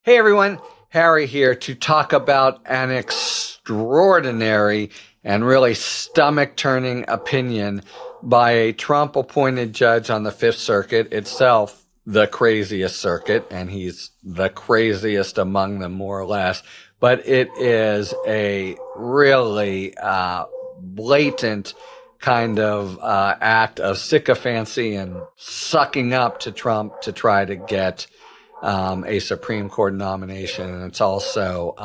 Hey everyone, Harry here to talk about an extraordinary and really stomach-turning opinion by a Trump-appointed judge on the Fifth Circuit, itself the craziest circuit, and he's the craziest among them more or less. But it is a really blatant kind of act of sycophancy and sucking up to Trump to try to get a Supreme Court nomination. And it's also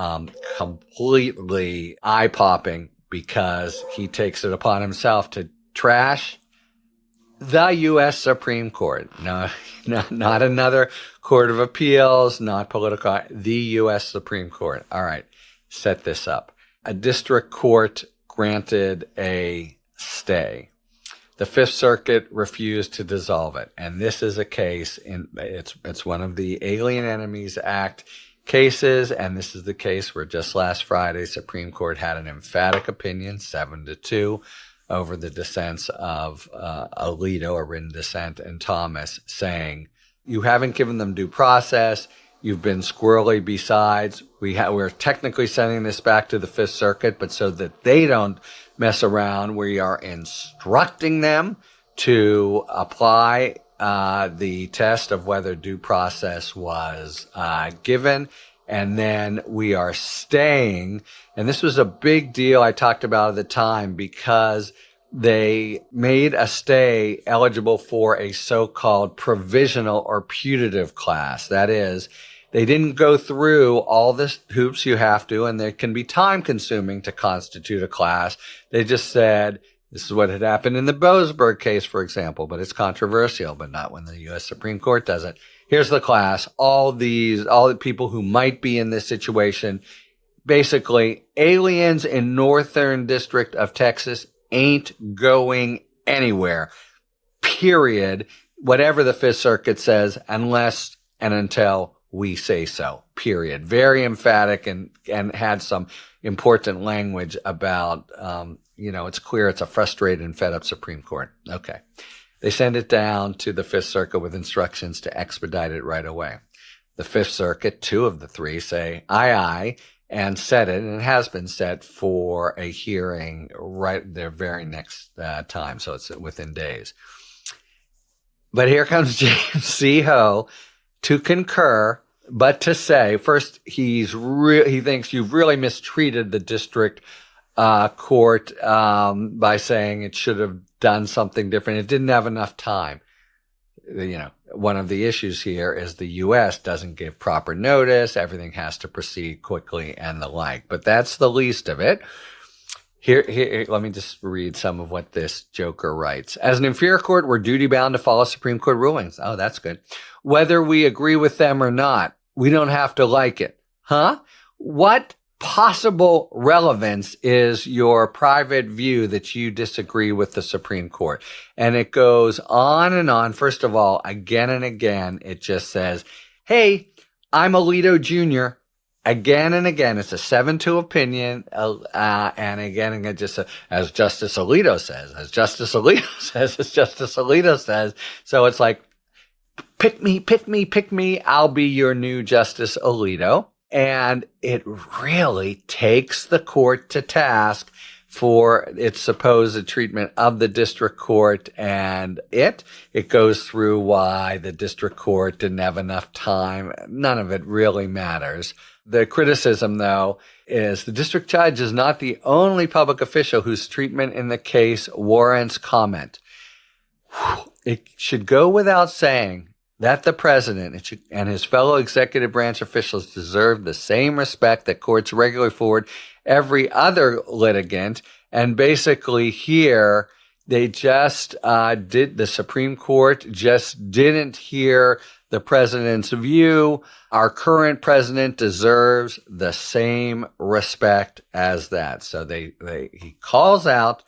completely eye-popping because he takes it upon himself to trash the U.S. Supreme Court. No, not another court of appeals, not political, the U.S. Supreme Court. All right, set this up. A district court granted a stay. The Fifth Circuit refused to dissolve it, and this is a case it's one of the Alien Enemies Act cases, and this is the case where just last Friday, Supreme Court had an emphatic opinion, 7-2, over the dissents of Alito, a written dissent, and Thomas, saying, you haven't given them due process, you've been squirrely besides, we're technically sending this back to the Fifth Circuit, but so that they don't mess around, we are instructing them to apply the test of whether due process was given. And then we are staying. And this was a big deal I talked about at the time because they made a stay eligible for a so-called provisional or putative class. That is, they didn't go through all the hoops you have to, and they can be time-consuming to constitute a class. They just said, this is what had happened in the Boasberg case, for example, but it's controversial, but not when the U.S. Supreme Court does it. Here's the class. All the people who might be in this situation, basically, aliens in Northern District of Texas ain't going anywhere, period, whatever the Fifth Circuit says, unless and until we say so, period. Very emphatic and had some important language about, it's clear it's a frustrated and fed up Supreme Court. Okay. They send it down to the Fifth Circuit with instructions to expedite it right away. The Fifth Circuit, two of the three, say aye, and set it, and it has been set for a hearing right their very next time. So it's within days. But here comes James C. Ho to concur, but to say, first, he thinks you've really mistreated the district court by saying it should have done something different. It didn't have enough time. One of the issues here is the U.S. doesn't give proper notice. Everything has to proceed quickly and the like. But that's the least of it. Here, let me just read some of what this joker writes. As an inferior court, we're duty-bound to follow Supreme Court rulings. Oh, that's good. Whether we agree with them or not, we don't have to like it. Huh? What possible relevance is your private view that you disagree with the Supreme Court? And it goes on and on. First of all, again and again, it just says, hey, I'm Alito Jr., again and again, it's a 7-2 opinion, and again, it just as Justice Alito says, as Justice Alito says, as Justice Alito says. So it's like, pick me, I'll be your new Justice Alito. And it really takes the court to task for its supposed treatment of the district court, and it goes through why the district court didn't have enough time. None of it really matters. The criticism, though, is the district judge is not the only public official whose treatment in the case warrants comment. It should go without saying that the president and his fellow executive branch officials deserve the same respect that courts regularly afford every other litigant. And basically here, they just the Supreme Court just didn't hear the president's view. Our current president deserves the same respect as that. So he calls out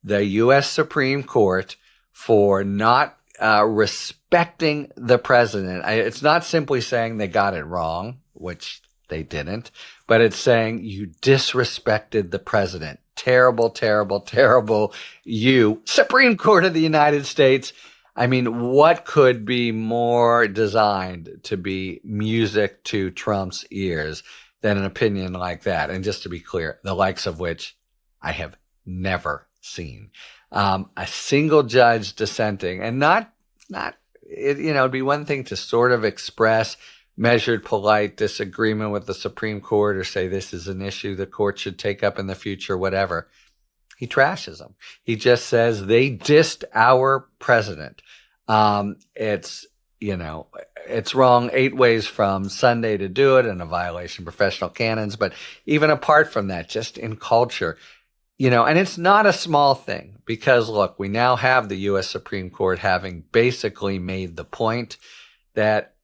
the U.S. Supreme Court for not respecting the president. It's not simply saying they got it wrong, which they didn't, but it's saying you disrespected the president. Terrible, terrible, terrible. You, Supreme Court of the United States, I mean, what could be more designed to be music to Trump's ears than an opinion like that? And just to be clear, the likes of which I have never seen. A single judge dissenting, and it'd be one thing to sort of express measured, polite disagreement with the Supreme Court or say this is an issue the court should take up in the future, whatever. He trashes them. He just says they dissed our president. It's wrong 8 ways from Sunday to do it and a violation of professional canons. But even apart from that, just in culture, and it's not a small thing because, look, we now have the U.S. Supreme Court having basically made the point that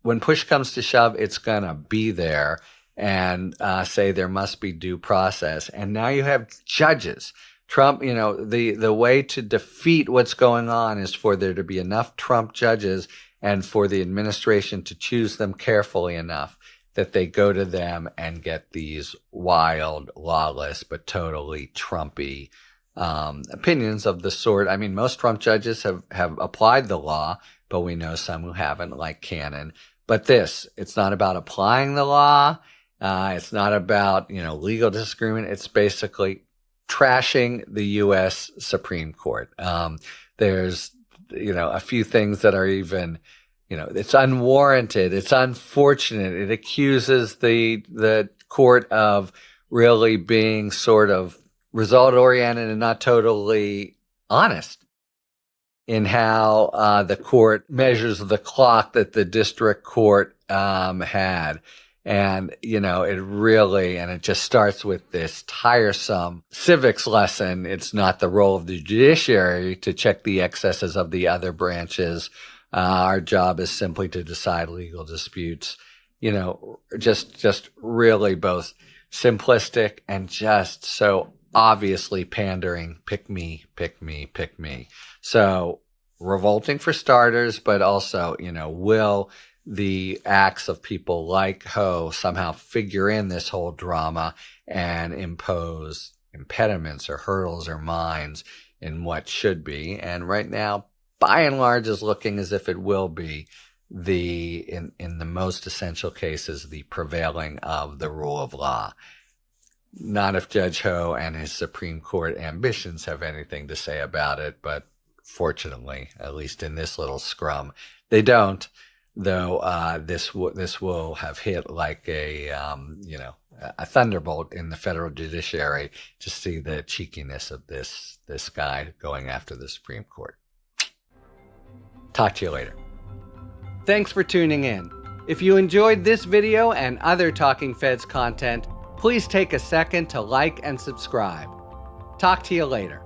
when push comes to shove, it's going to be there and say there must be due process. And now you have judges. Trump, the way to defeat what's going on is for there to be enough Trump judges and for the administration to choose them carefully enough that they go to them and get these wild, lawless, but totally Trumpy opinions of the sort. I mean, most Trump judges have applied the law, but we know some who haven't, like Cannon. But it's not about applying the law. It's not about, legal disagreement. It's basically trashing the U.S. Supreme Court. There's, a few things that are even, it's unwarranted. It's unfortunate. It accuses the court of really being sort of result-oriented and not totally honest in how the court measures the clock that the district court had. And, it just starts with this tiresome civics lesson. It's not the role of the judiciary to check the excesses of the other branches. Our job is simply to decide legal disputes. Just really both simplistic and just so obviously pandering, pick me, pick me, pick me. So revolting for starters, but also, will the acts of people like Ho somehow figure in this whole drama and impose impediments or hurdles or minds in what should be? And right now, by and large, is looking as if it will be in the most essential cases, the prevailing of the rule of law. Not if Judge Ho and his Supreme Court ambitions have anything to say about it, but fortunately, at least in this little scrum, they don't. Though this will have hit like a thunderbolt in the federal judiciary to see the cheekiness of this guy going after the Supreme Court. Talk to you later. Thanks for tuning in. If you enjoyed this video and other Talking Feds content, please take a second to like and subscribe. Talk to you later.